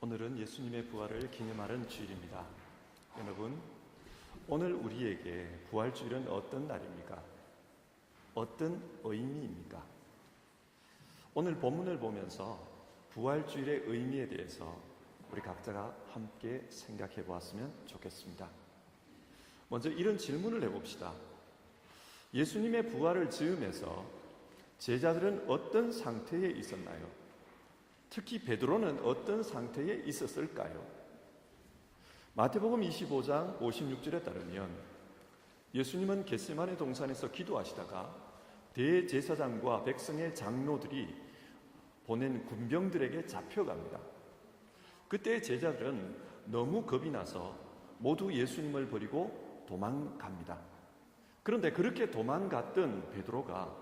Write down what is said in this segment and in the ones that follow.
오늘은 예수님의 부활을 기념하는 주일입니다. 여러분, 오늘 우리에게 부활주일은 어떤 날입니까? 어떤 의미입니까? 오늘 본문을 보면서 부활주일의 의미에 대해서 우리 각자가 함께 생각해 보았으면 좋겠습니다. 먼저 이런 질문을 해봅시다. 예수님의 부활을 즈음해서 제자들은 어떤 상태에 있었나요? 특히 베드로는 어떤 상태에 있었을까요? 마태복음 25장 56절에 따르면 예수님은 겟세마네 동산에서 기도하시다가 대제사장과 백성의 장로들이 보낸 군병들에게 잡혀갑니다. 그때 제자들은 너무 겁이 나서 모두 예수님을 버리고 도망갑니다. 그런데 그렇게 도망갔던 베드로가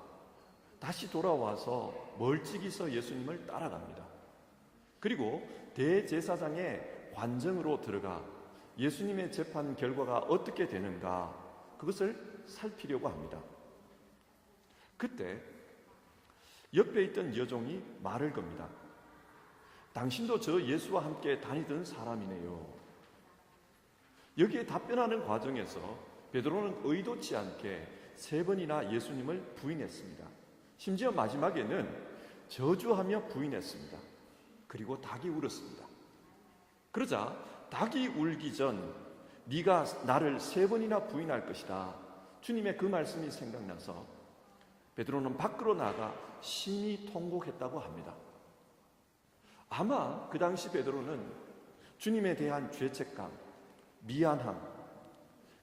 다시 돌아와서 멀찍이서 예수님을 따라갑니다. 그리고 대제사장의 관정으로 들어가 예수님의 재판 결과가 어떻게 되는가 그것을 살피려고 합니다. 그때 옆에 있던 여종이 말을 겁니다. 당신도 저 예수와 함께 다니던 사람이네요. 여기에 답변하는 과정에서 베드로는 의도치 않게 3번이나 예수님을 부인했습니다. 심지어 마지막에는 저주하며 부인했습니다. 그리고 닭이 울었습니다. 그러자 닭이 울기 전 네가 나를 3번이나 부인할 것이다. 주님의 그 말씀이 생각나서 베드로는 밖으로 나가 심히 통곡했다고 합니다. 아마 그 당시 베드로는 주님에 대한 죄책감, 미안함,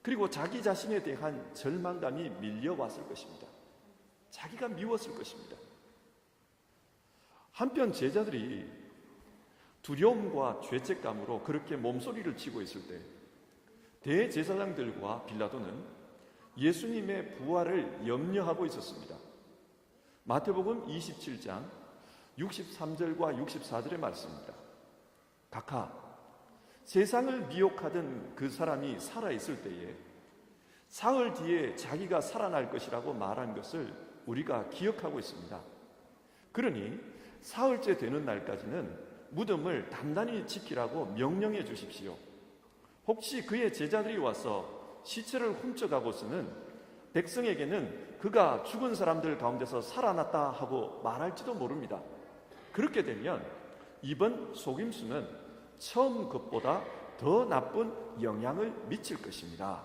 그리고 자기 자신에 대한 절망감이 밀려왔을 것입니다. 자기가 미웠을 것입니다. 한편 제자들이 두려움과 죄책감으로 그렇게 몸소리를 치고 있을 때 대제사장들과 빌라도는 예수님의 부활을 염려하고 있었습니다. 마태복음 27장 63절과 64절의 말씀입니다. 각하, 세상을 미혹하던 그 사람이 살아있을 때에 사흘 뒤에 자기가 살아날 것이라고 말한 것을 우리가 기억하고 있습니다. 그러니 사흘째 되는 날까지는 무덤을 단단히 지키라고 명령해 주십시오. 혹시 그의 제자들이 와서 시체를 훔쳐가고서는 백성에게는 그가 죽은 사람들 가운데서 살아났다 하고 말할지도 모릅니다. 그렇게 되면 이번 속임수는 처음 것보다 더 나쁜 영향을 미칠 것입니다.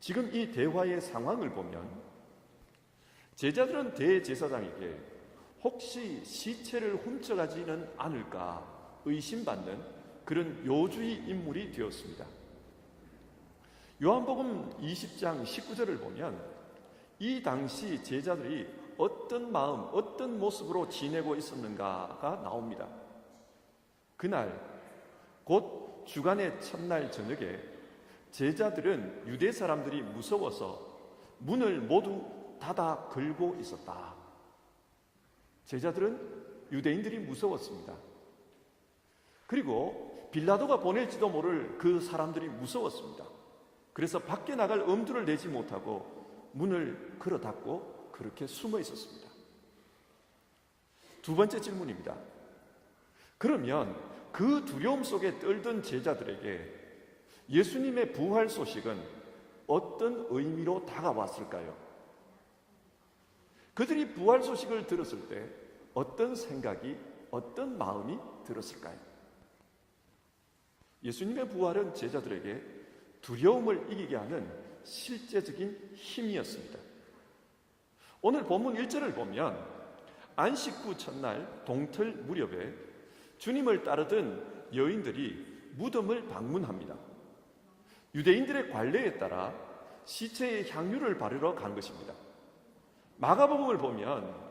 지금 이 대화의 상황을 보면 제자들은 대제사장에게 혹시 시체를 훔쳐가지는 않을까 의심받는 그런 요주의 인물이 되었습니다. 요한복음 20장 19절을 보면 이 당시 제자들이 어떤 마음, 어떤 모습으로 지내고 있었는가가 나옵니다. 그날 곧 주간의 첫날 저녁에 제자들은 유대 사람들이 무서워서 문을 모두 닫아 걸고 있었다. 제자들은 유대인들이 무서웠습니다. 그리고 빌라도가 보낼지도 모를 그 사람들이 무서웠습니다. 그래서 밖에 나갈 엄두를 내지 못하고 문을 걸어 닫고 그렇게 숨어 있었습니다. 두 번째 질문입니다. 그러면 그 두려움 속에 떨던 제자들에게 예수님의 부활 소식은 어떤 의미로 다가왔을까요? 그들이 부활 소식을 들었을 때 어떤 생각이, 어떤 마음이 들었을까요? 예수님의 부활은 제자들에게 두려움을 이기게 하는 실제적인 힘이었습니다. 오늘 본문 1절을 보면 안식 후 첫날 동틀 무렵에 주님을 따르던 여인들이 무덤을 방문합니다. 유대인들의 관례에 따라 시체에 향유를 바르러 간 것입니다. 마가복음을 보면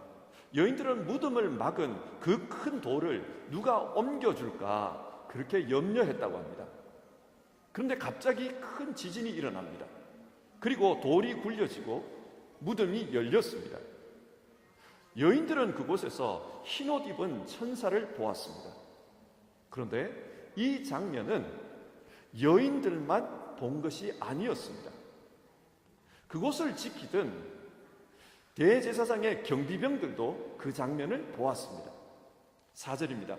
여인들은 무덤을 막은 그 큰 돌을 누가 옮겨줄까 그렇게 염려했다고 합니다. 그런데 갑자기 큰 지진이 일어납니다. 그리고 돌이 굴려지고 무덤이 열렸습니다. 여인들은 그곳에서 흰옷 입은 천사를 보았습니다. 그런데 이 장면은 여인들만 본 것이 아니었습니다. 그곳을 지키던 대제사장의 경비병들도 그 장면을 보았습니다. 4절입니다.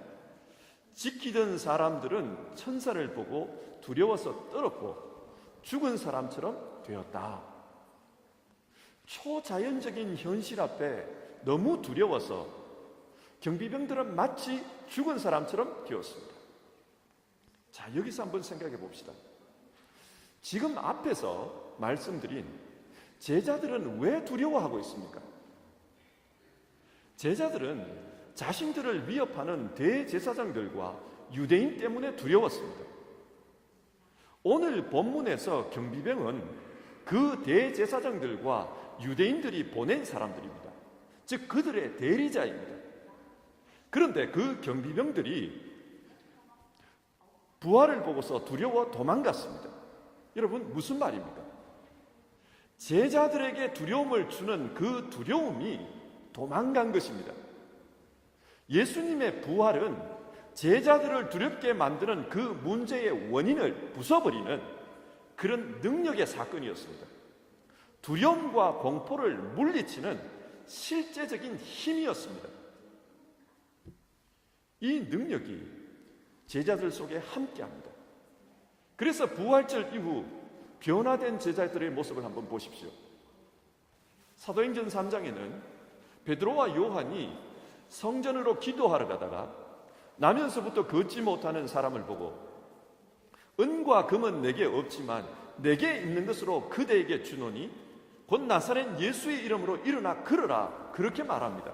지키던 사람들은 천사를 보고 두려워서 떨었고 죽은 사람처럼 되었다. 초자연적인 현실 앞에 너무 두려워서 경비병들은 마치 죽은 사람처럼 되었습니다. 자, 여기서 한번 생각해 봅시다. 지금 앞에서 말씀드린 제자들은 왜 두려워하고 있습니까? 제자들은 자신들을 위협하는 대제사장들과 유대인 때문에 두려웠습니다. 오늘 본문에서 경비병은 그 대제사장들과 유대인들이 보낸 사람들입니다. 즉 그들의 대리자입니다. 그런데 그 경비병들이 부활을 보고서 두려워 도망갔습니다. 여러분, 무슨 말입니까? 제자들에게 두려움을 주는 그 두려움이 도망간 것입니다. 예수님의 부활은 제자들을 두렵게 만드는 그 문제의 원인을 부숴버리는 그런 능력의 사건이었습니다. 두려움과 공포를 물리치는 실제적인 힘이었습니다. 이 능력이 제자들 속에 함께합니다. 그래서 부활절 이후 변화된 제자들의 모습을 한번 보십시오. 사도행전 3장에는 베드로와 요한이 성전으로 기도하러 가다가 나면서부터 걷지 못하는 사람을 보고 은과 금은 내게 없지만 내게 있는 것으로 그대에게 주노니 곧 나사렛 예수의 이름으로 일어나 걸어라, 그렇게 말합니다.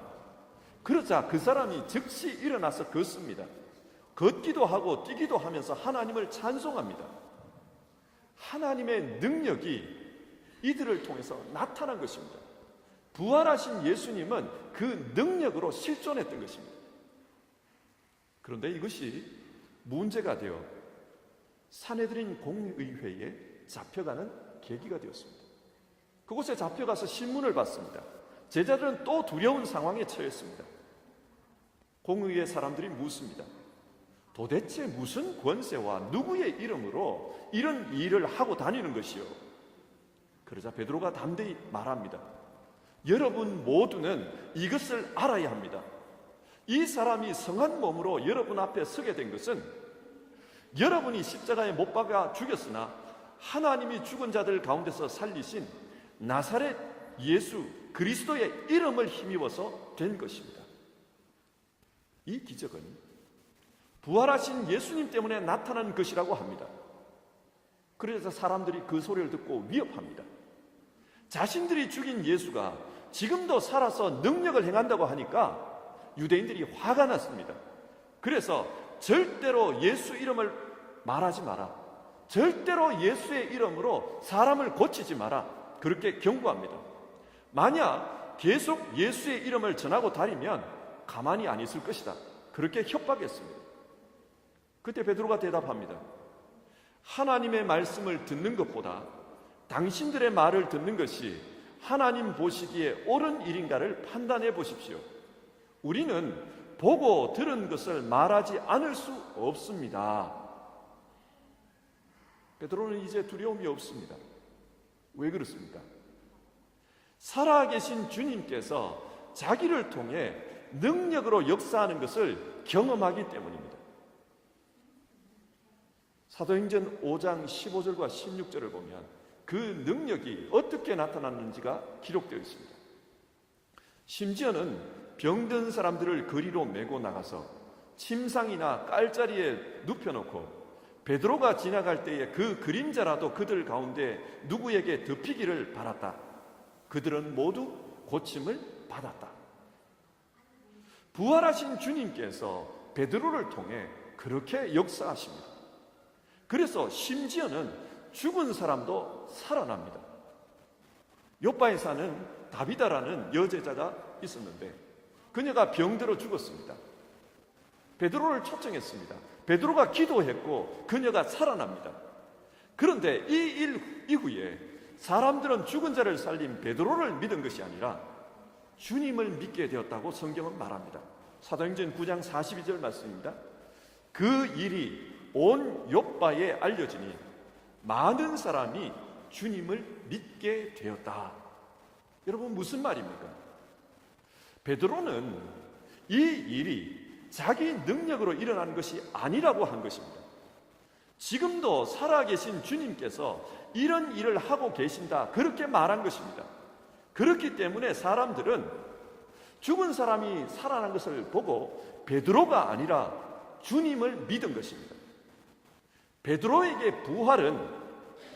그러자 그 사람이 즉시 일어나서 걷습니다. 걷기도 하고 뛰기도 하면서 하나님을 찬송합니다. 하나님의 능력이 이들을 통해서 나타난 것입니다. 부활하신 예수님은 그 능력으로 실존했던 것입니다. 그런데 이것이 문제가 되어 산헤드린 공의회에 잡혀가는 계기가 되었습니다. 그곳에 잡혀가서 신문을 받습니다. 제자들은 또 두려운 상황에 처했습니다. 공의회 사람들이 묻습니다. 도대체 무슨 권세와 누구의 이름으로 이런 일을 하고 다니는 것이요? 그러자 베드로가 담대히 말합니다. 여러분 모두는 이것을 알아야 합니다. 이 사람이 성한 몸으로 여러분 앞에 서게 된 것은 여러분이 십자가에 못 박아 죽였으나 하나님이 죽은 자들 가운데서 살리신 나사렛 예수 그리스도의 이름을 힘입어서 된 것입니다. 이 기적은 부활하신 예수님 때문에 나타난 것이라고 합니다. 그래서 사람들이 그 소리를 듣고 위협합니다. 자신들이 죽인 예수가 지금도 살아서 능력을 행한다고 하니까 유대인들이 화가 났습니다. 그래서 절대로 예수 이름을 말하지 마라. 절대로 예수의 이름으로 사람을 고치지 마라. 그렇게 경고합니다. 만약 계속 예수의 이름을 전하고 다니면 가만히 안 있을 것이다. 그렇게 협박했습니다. 그때 베드로가 대답합니다. 하나님의 말씀을 듣는 것보다 당신들의 말을 듣는 것이 하나님 보시기에 옳은 일인가를 판단해 보십시오. 우리는 보고 들은 것을 말하지 않을 수 없습니다. 베드로는 이제 두려움이 없습니다. 왜 그렇습니까? 살아계신 주님께서 자기를 통해 능력으로 역사하는 것을 경험하기 때문입니다. 사도행전 5장 15절과 16절을 보면 그 능력이 어떻게 나타났는지가 기록되어 있습니다. 심지어는 병든 사람들을 거리로 메고 나가서 침상이나 깔자리에 눕혀놓고 베드로가 지나갈 때에 그 그림자라도 그들 가운데 누구에게 덮이기를 바랐다. 그들은 모두 고침을 받았다. 부활하신 주님께서 베드로를 통해 그렇게 역사하십니다. 그래서 심지어는 죽은 사람도 살아납니다. 요바에 사는 다비다라는 여제자가 있었는데 그녀가 병들어 죽었습니다. 베드로를 초청했습니다. 베드로가 기도했고 그녀가 살아납니다. 그런데 이 일 이후에 사람들은 죽은 자를 살린 베드로를 믿은 것이 아니라 주님을 믿게 되었다고 성경은 말합니다. 사도행전 9장 42절 말씀입니다. 그 일이 온 욥바에 알려지니 많은 사람이 주님을 믿게 되었다. 여러분 무슨 말입니까? 베드로는 이 일이 자기 능력으로 일어난 것이 아니라고 한 것입니다. 지금도 살아계신 주님께서 이런 일을 하고 계신다, 그렇게 말한 것입니다. 그렇기 때문에 사람들은 죽은 사람이 살아난 것을 보고 베드로가 아니라 주님을 믿은 것입니다. 베드로에게 부활은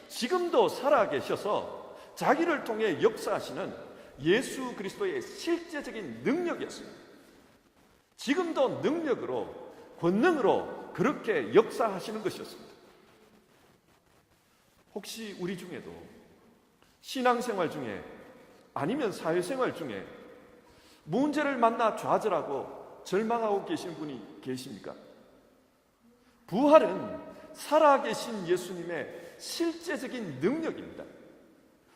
지금도 살아계셔서 자기를 통해 역사하시는 예수 그리스도의 실제적인 능력이었습니다. 지금도 능력으로, 권능으로 그렇게 역사하시는 것이었습니다. 혹시 우리 중에도 신앙생활 중에 아니면 사회생활 중에 문제를 만나 좌절하고 절망하고 계신 분이 계십니까? 부활은 살아계신 예수님의 실제적인 능력입니다.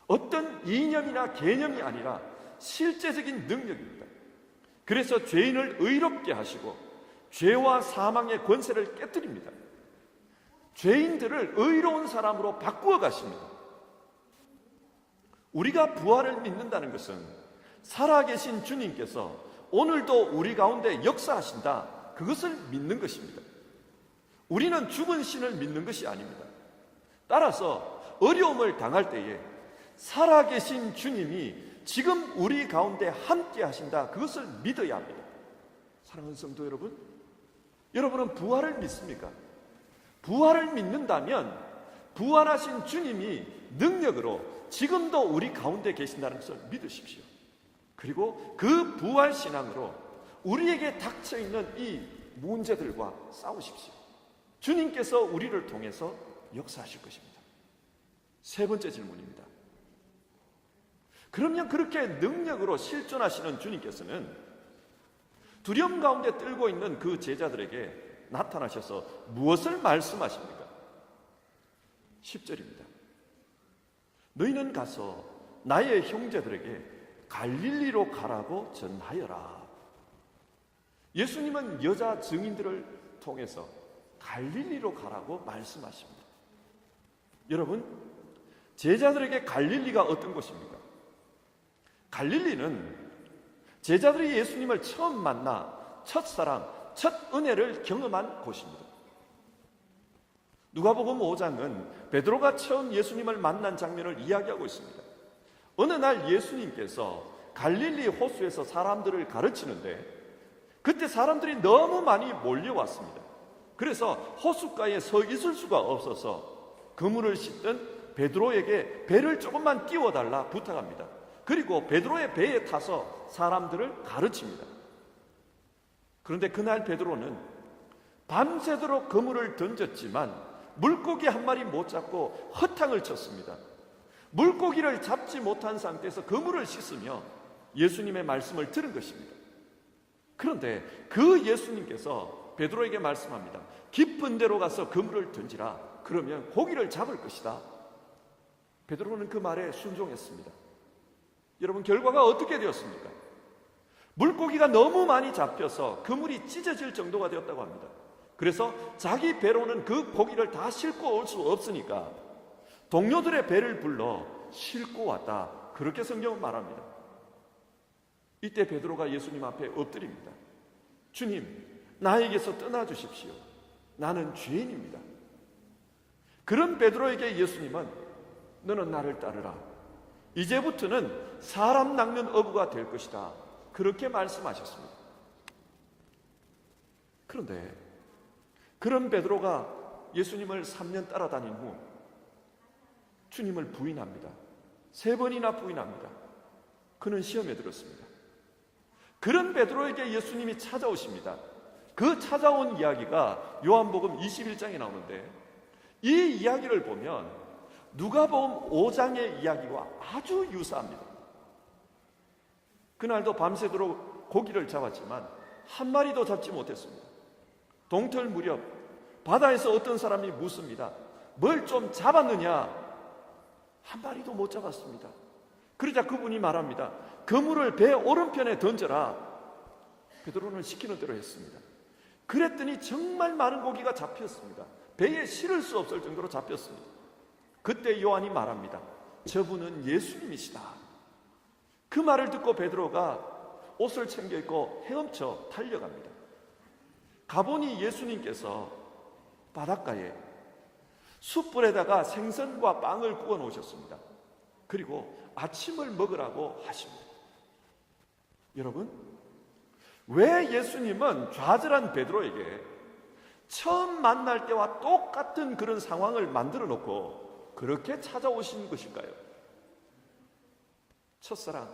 어떤 이념이나 개념이 아니라 실제적인 능력입니다. 그래서 죄인을 의롭게 하시고 죄와 사망의 권세를 깨뜨립니다. 죄인들을 의로운 사람으로 바꾸어 가십니다. 우리가 부활을 믿는다는 것은 살아계신 주님께서 오늘도 우리 가운데 역사하신다, 그것을 믿는 것입니다. 우리는 죽은 신을 믿는 것이 아닙니다. 따라서 어려움을 당할 때에 살아계신 주님이 지금 우리 가운데 함께 하신다, 그것을 믿어야 합니다. 사랑하는 성도 여러분, 여러분은 부활을 믿습니까? 부활을 믿는다면 부활하신 주님이 능력으로 지금도 우리 가운데 계신다는 것을 믿으십시오. 그리고 그 부활 신앙으로 우리에게 닥쳐있는 이 문제들과 싸우십시오. 주님께서 우리를 통해서 역사하실 것입니다. 세 번째 질문입니다. 그러면 그렇게 능력으로 실존하시는 주님께서는 두려움 가운데 떨고 있는 그 제자들에게 나타나셔서 무엇을 말씀하십니까? 10절입니다. 너희는 가서 나의 형제들에게 갈릴리로 가라고 전하여라. 예수님은 여자 증인들을 통해서 갈릴리로 가라고 말씀하십니다. 여러분, 제자들에게 갈릴리가 어떤 곳입니까? 갈릴리는 제자들이 예수님을 처음 만나 첫사랑, 첫 은혜를 경험한 곳입니다. 누가복음 5장은 베드로가 처음 예수님을 만난 장면을 이야기하고 있습니다. 어느 날 예수님께서 갈릴리 호수에서 사람들을 가르치는데 그때 사람들이 너무 많이 몰려왔습니다. 그래서 호숫가에 서 있을 수가 없어서 그물을 씻던 베드로에게 배를 조금만 띄워달라 부탁합니다. 그리고 베드로의 배에 타서 사람들을 가르칩니다. 그런데 그날 베드로는 밤새도록 그물을 던졌지만 물고기 한 마리 못 잡고 허탕을 쳤습니다. 물고기를 잡지 못한 상태에서 그물을 씻으며 예수님의 말씀을 들은 것입니다. 그런데 그 예수님께서 베드로에게 말씀합니다. 깊은 데로 가서 그물을 던지라. 그러면 고기를 잡을 것이다. 베드로는 그 말에 순종했습니다. 여러분, 결과가 어떻게 되었습니까? 물고기가 너무 많이 잡혀서 그물이 찢어질 정도가 되었다고 합니다. 그래서 자기 배로는 그 고기를 다 싣고 올 수 없으니까 동료들의 배를 불러 싣고 왔다. 그렇게 성경은 말합니다. 이때 베드로가 예수님 앞에 엎드립니다. 주님, 나에게서 떠나주십시오. 나는 죄인입니다. 그런 베드로에게 예수님은 너는 나를 따르라. 이제부터는 사람 낚는 어부가 될 것이다. 그렇게 말씀하셨습니다. 그런데 그런 베드로가 예수님을 3년 따라다닌 후 주님을 부인합니다. 3번이나 부인합니다. 그는 시험에 들었습니다. 그런 베드로에게 예수님이 찾아오십니다. 그 찾아온 이야기가 요한복음 21장에 나오는데 이 이야기를 보면 누가복음 5장의 이야기와 아주 유사합니다. 그날도 밤새도록 고기를 잡았지만 한 마리도 잡지 못했습니다. 동틀 무렵 바다에서 어떤 사람이 묻습니다. 뭘 좀 잡았느냐? 한 마리도 못 잡았습니다. 그러자 그분이 말합니다. 그물을 배 오른편에 던져라. 베드로는 시키는 대로 했습니다. 그랬더니 정말 많은 고기가 잡혔습니다. 배에 실을 수 없을 정도로 잡혔습니다. 그때 요한이 말합니다. 저분은 예수님이시다. 그 말을 듣고 베드로가 옷을 챙겨 입고 헤엄쳐 달려갑니다. 가보니 예수님께서 바닷가에 숯불에다가 생선과 빵을 구워 놓으셨습니다. 그리고 아침을 먹으라고 하십니다. 여러분, 왜 예수님은 좌절한 베드로에게 처음 만날 때와 똑같은 그런 상황을 만들어 놓고 그렇게 찾아오신 것일까요? 첫사랑,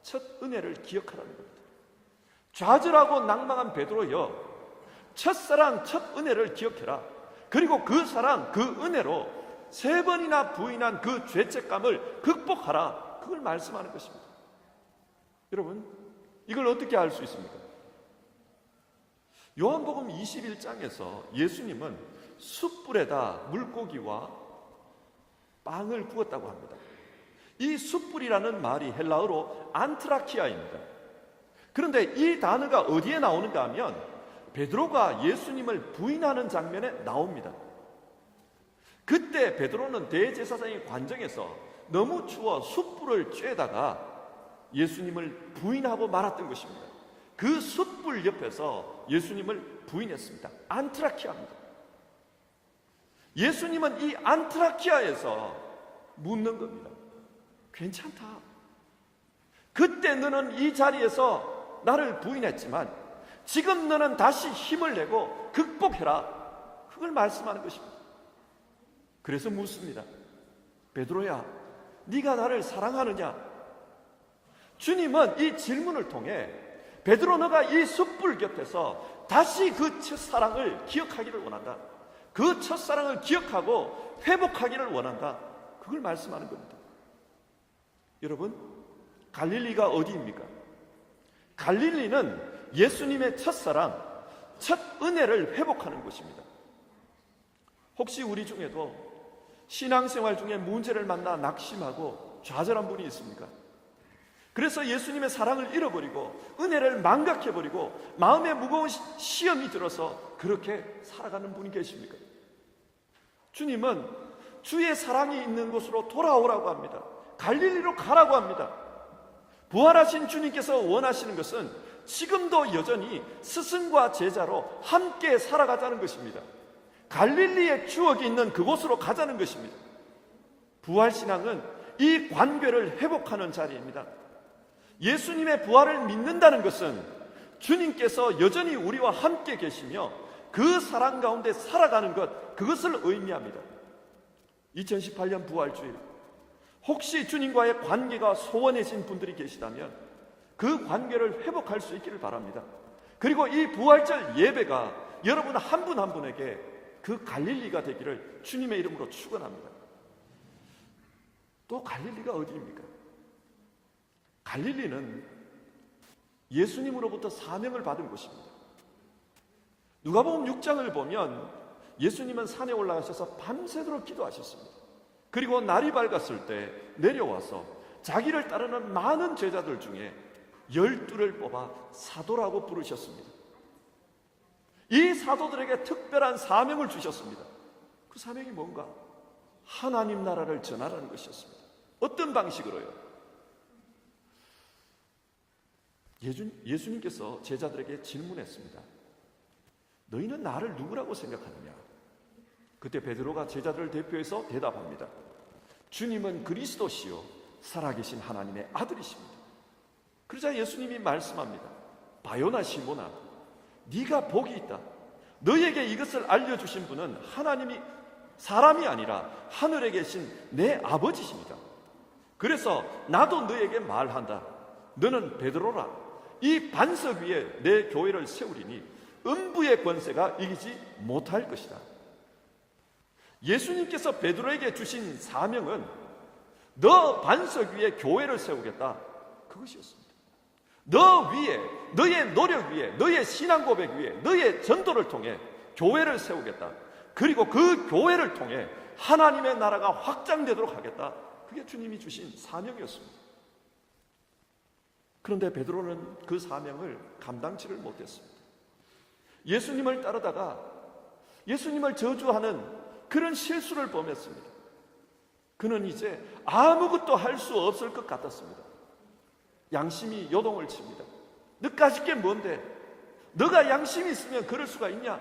첫 은혜를 기억하라는 겁니다. 좌절하고 낭망한 베드로여, 첫사랑, 첫 은혜를 기억해라. 그리고 그 사랑, 그 은혜로 3번이나 부인한 그 죄책감을 극복하라. 그걸 말씀하는 것입니다. 여러분, 이걸 어떻게 알 수 있습니까? 요한복음 21장에서 예수님은 숯불에다 물고기와 빵을 구웠다고 합니다. 이 숯불이라는 말이 헬라어로 안트라키아입니다. 그런데 이 단어가 어디에 나오는가 하면 베드로가 예수님을 부인하는 장면에 나옵니다. 그때 베드로는 대제사장의 관정에서 너무 추워 숯불을 쬐다가 예수님을 부인하고 말았던 것입니다. 그 숯불 옆에서 예수님을 부인했습니다. 안트라키아입니다. 예수님은 이 안트라키아에서 묻는 겁니다. 괜찮다. 그때 너는 이 자리에서 나를 부인했지만 지금 너는 다시 힘을 내고 극복해라. 그걸 말씀하는 것입니다. 그래서 묻습니다. 베드로야, 네가 나를 사랑하느냐? 주님은 이 질문을 통해 베드로, 너가 이 숯불 곁에서 다시 그 첫사랑을 기억하기를 원한다. 그 첫사랑을 기억하고 회복하기를 원한다. 그걸 말씀하는 겁니다. 여러분, 갈릴리가 어디입니까? 갈릴리는 예수님의 첫사랑, 첫 은혜를 회복하는 곳입니다. 혹시 우리 중에도 신앙생활 중에 문제를 만나 낙심하고 좌절한 분이 있습니까? 그래서 예수님의 사랑을 잃어버리고 은혜를 망각해버리고 마음에 무거운 시험이 들어서 그렇게 살아가는 분이 계십니까? 주님은 주의 사랑이 있는 곳으로 돌아오라고 합니다. 갈릴리로 가라고 합니다. 부활하신 주님께서 원하시는 것은 지금도 여전히 스승과 제자로 함께 살아가자는 것입니다. 갈릴리의 추억이 있는 그곳으로 가자는 것입니다. 부활신앙은 이 관계를 회복하는 자리입니다. 예수님의 부활을 믿는다는 것은 주님께서 여전히 우리와 함께 계시며 그 사랑 가운데 살아가는 것, 그것을 의미합니다. 2018년 부활주일, 혹시 주님과의 관계가 소원해진 분들이 계시다면 그 관계를 회복할 수 있기를 바랍니다. 그리고 이 부활절 예배가 여러분 한 분 한 분에게 그 갈릴리가 되기를 주님의 이름으로 축원합니다. 또 갈릴리가 어디입니까? 갈릴리는 예수님으로부터 사명을 받은 곳입니다. 누가복음 6장을 보면 예수님은 산에 올라가셔서 밤새도록 기도하셨습니다. 그리고 날이 밝았을 때 내려와서 자기를 따르는 많은 제자들 중에 12를 뽑아 사도라고 부르셨습니다. 이 사도들에게 특별한 사명을 주셨습니다. 그 사명이 뭔가? 하나님 나라를 전하라는 것이었습니다. 어떤 방식으로요? 예수님께서 제자들에게 질문했습니다. 너희는 나를 누구라고 생각하느냐? 그때 베드로가 제자들을 대표해서 대답합니다. 주님은 그리스도시요 살아계신 하나님의 아들이십니다. 그러자 예수님이 말씀합니다. 바요나 시몬아, 네가 복이 있다. 너에게 이것을 알려주신 분은 하나님이 사람이 아니라 하늘에 계신 내 아버지십니다. 그래서 나도 너에게 말한다. 너는 베드로라. 이 반석 위에 내 교회를 세우리니 음부의 권세가 이기지 못할 것이다. 예수님께서 베드로에게 주신 사명은 너 반석 위에 교회를 세우겠다. 그것이었습니다. 너 위에, 너의 노력 위에, 너의 신앙 고백 위에, 너의 전도를 통해 교회를 세우겠다. 그리고 그 교회를 통해 하나님의 나라가 확장되도록 하겠다. 그게 주님이 주신 사명이었습니다. 그런데 베드로는 그 사명을 감당치를 못했습니다. 예수님을 따르다가 예수님을 저주하는 그런 실수를 범했습니다. 그는 이제 아무것도 할 수 없을 것 같았습니다. 양심이 요동을 칩니다. 너까짓 게 뭔데? 너가 양심이 있으면 그럴 수가 있냐?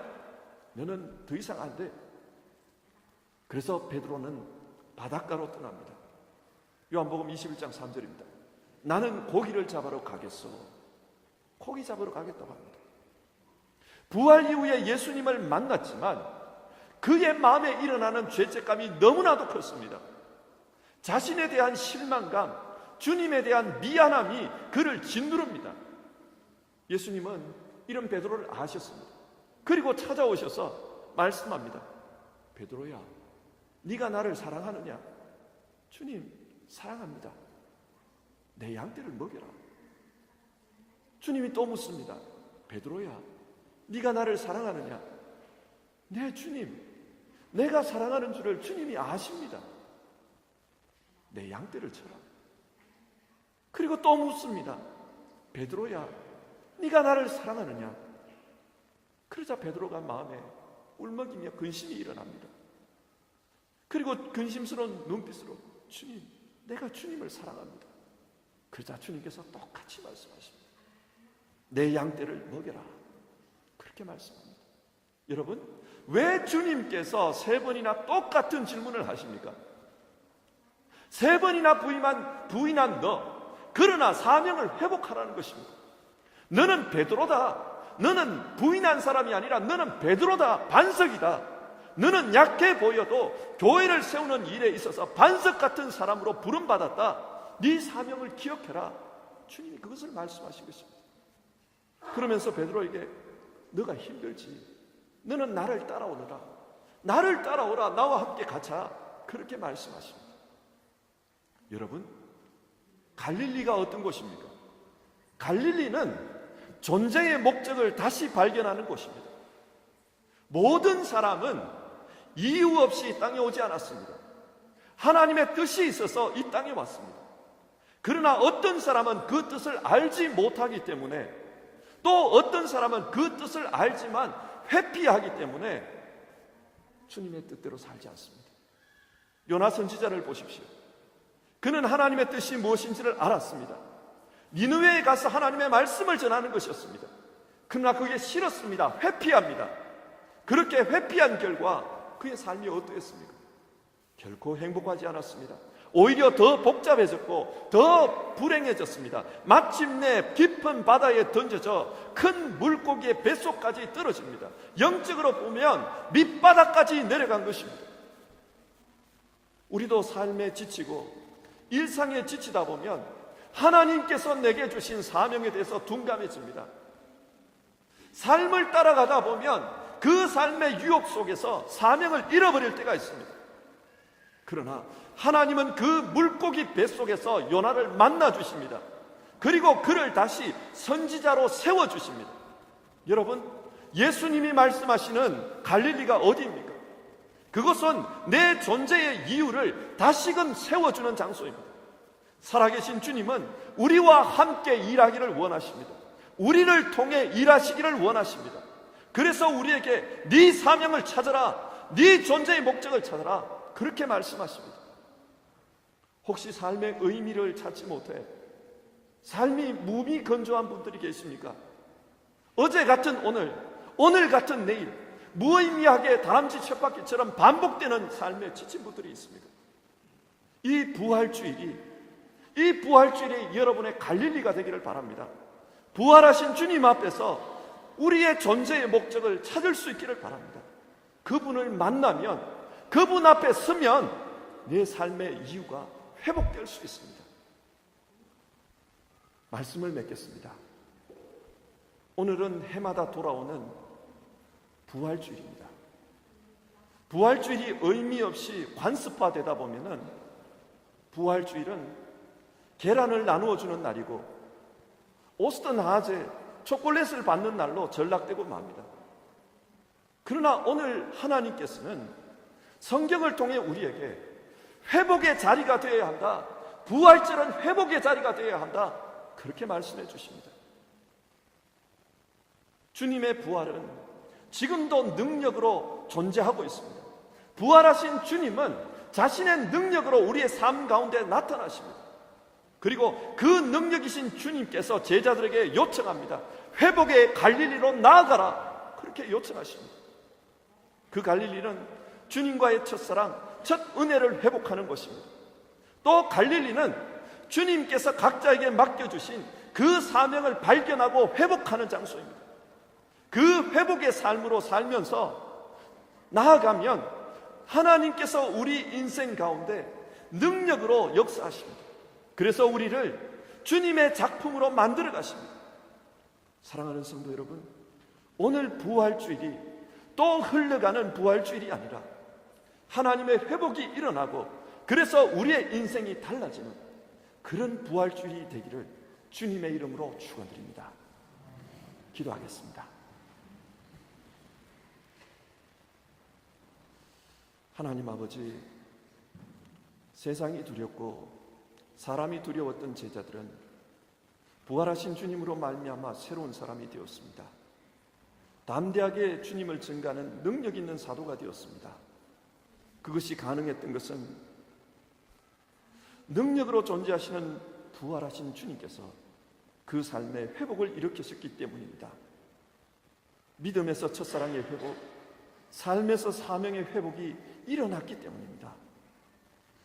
너는 더 이상 안 돼. 그래서 베드로는 바닷가로 떠납니다. 요한복음 21장 3절입니다. 나는 고기를 잡으러 가겠소. 고기 잡으러 가겠다고 합니다. 부활 이후에 예수님을 만났지만 그의 마음에 일어나는 죄책감이 너무나도 컸습니다. 자신에 대한 실망감, 주님에 대한 미안함이 그를 짓누릅니다. 예수님은 이런 베드로를 아셨습니다. 그리고 찾아오셔서 말씀합니다. 베드로야, 네가 나를 사랑하느냐? 주님, 사랑합니다. 내 양떼를 먹여라. 주님이 또 묻습니다. 베드로야, 네가 나를 사랑하느냐? 네, 주님, 내가 사랑하는 줄을 주님이 아십니다. 내 양떼를 쳐라. 그리고 또 묻습니다. 베드로야, 네가 나를 사랑하느냐? 그러자 베드로가 마음에 울먹이며 근심이 일어납니다. 그리고 근심스러운 눈빛으로 주님, 내가 주님을 사랑합니다. 그러자 주님께서 똑같이 말씀하십니다. 내 양떼를 먹여라. 그렇게 말씀합니다. 여러분, 왜 주님께서 세 번이나 똑같은 질문을 하십니까? 세 번이나 부인한 너, 그러나 사명을 회복하라는 것입니다. 너는 베드로다. 너는 부인한 사람이 아니라 너는 베드로다. 반석이다. 너는 약해 보여도 교회를 세우는 일에 있어서 반석 같은 사람으로 부름받았다. 네 사명을 기억해라. 주님이 그것을 말씀하신 것입니다. 그러면서 베드로에게 너가 힘들지. 너는 나를 따라오너라. 나를 따라오라. 나와 함께 가자. 그렇게 말씀하십니다. 여러분, 갈릴리가 어떤 곳입니까? 갈릴리는 존재의 목적을 다시 발견하는 곳입니다. 모든 사람은 이유 없이 이 땅에 오지 않았습니다. 하나님의 뜻이 있어서 이 땅에 왔습니다. 그러나 어떤 사람은 그 뜻을 알지 못하기 때문에, 또 어떤 사람은 그 뜻을 알지만 회피하기 때문에 주님의 뜻대로 살지 않습니다. 요나 선지자를 보십시오. 그는 하나님의 뜻이 무엇인지를 알았습니다. 니느웨에 가서 하나님의 말씀을 전하는 것이었습니다. 그러나 그게 싫었습니다. 회피합니다. 그렇게 회피한 결과 그의 삶이 어떠했습니까? 결코 행복하지 않았습니다. 오히려 더 복잡해졌고 더 불행해졌습니다. 마침내 깊은 바다에 던져져 큰 물고기의 뱃속까지 떨어집니다. 영적으로 보면 밑바닥까지 내려간 것입니다. 우리도 삶에 지치고 일상에 지치다 보면 하나님께서 내게 주신 사명에 대해서 둔감해집니다. 삶을 따라가다 보면 그 삶의 유혹 속에서 사명을 잃어버릴 때가 있습니다. 그러나 하나님은 그 물고기 뱃속에서 요나를 만나 주십니다. 그리고 그를 다시 선지자로 세워주십니다. 여러분, 예수님이 말씀하시는 갈릴리가 어디입니까? 그것은 내 존재의 이유를 다시금 세워주는 장소입니다. 살아계신 주님은 우리와 함께 일하기를 원하십니다. 우리를 통해 일하시기를 원하십니다. 그래서 우리에게 네 사명을 찾아라, 네 존재의 목적을 찾아라, 그렇게 말씀하십니다. 혹시 삶의 의미를 찾지 못해 삶이 무미건조한 분들이 계십니까? 어제 같은 오늘, 오늘 같은 내일, 무의미하게 다람쥐 쳇바퀴처럼 반복되는 삶에 지친 분들이 있습니다. 이 부활주일이 여러분의 갈릴리가 되기를 바랍니다. 부활하신 주님 앞에서 우리의 존재의 목적을 찾을 수 있기를 바랍니다. 그분을 만나면, 그분 앞에 서면 내 삶의 이유가 회복될 수 있습니다. 말씀을 맺겠습니다. 오늘은 해마다 돌아오는 부활주일입니다. 부활주일이 의미 없이 관습화되다 보면은 부활주일은 계란을 나누어 주는 날이고 오스턴 하제 초콜릿을 받는 날로 전락되고 맙니다. 그러나 오늘 하나님께서는 성경을 통해 우리에게 회복의 자리가 되어야 한다. 부활절은 회복의 자리가 되어야 한다. 그렇게 말씀해 주십니다. 주님의 부활은 지금도 능력으로 존재하고 있습니다. 부활하신 주님은 자신의 능력으로 우리의 삶 가운데 나타나십니다. 그리고 그 능력이신 주님께서 제자들에게 요청합니다. 회복의 갈릴리로 나아가라, 그렇게 요청하십니다. 그 갈릴리는 주님과의 첫사랑, 첫 은혜를 회복하는 곳입니다. 또 갈릴리는 주님께서 각자에게 맡겨주신 그 사명을 발견하고 회복하는 장소입니다. 그 회복의 삶으로 살면서 나아가면 하나님께서 우리 인생 가운데 능력으로 역사하십니다. 그래서 우리를 주님의 작품으로 만들어 가십니다. 사랑하는 성도 여러분, 오늘 부활주일이 또 흘러가는 부활주일이 아니라 하나님의 회복이 일어나고 그래서 우리의 인생이 달라지는 그런 부활주일이 되기를 주님의 이름으로 축원드립니다. 기도하겠습니다. 하나님 아버지, 세상이 두렵고 사람이 두려웠던 제자들은 부활하신 주님으로 말미암아 새로운 사람이 되었습니다. 담대하게 주님을 증거하는 능력 있는 사도가 되었습니다. 그것이 가능했던 것은 능력으로 존재하시는 부활하신 주님께서 그 삶의 회복을 일으키셨기 때문입니다. 믿음에서 첫사랑의 회복, 삶에서 사명의 회복이 일어났기 때문입니다.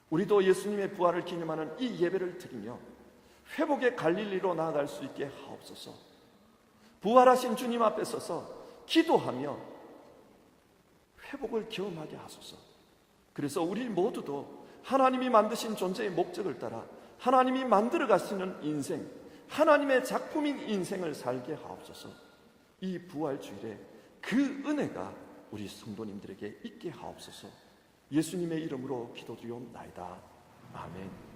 우리도 예수님의 부활을 기념하는 이 예배를 드리며 회복의 갈릴리로 나아갈 수 있게 하옵소서. 부활하신 주님 앞에 서서 기도하며 회복을 경험하게 하소서. 그래서 우리 모두도 하나님이 만드신 존재의 목적을 따라 하나님이 만들어 가시는 인생, 하나님의 작품인 인생을 살게 하옵소서. 이 부활주일에 그 은혜가 우리 성도님들에게 있게 하옵소서. 예수님의 이름으로 기도드리옵나이다. 아멘.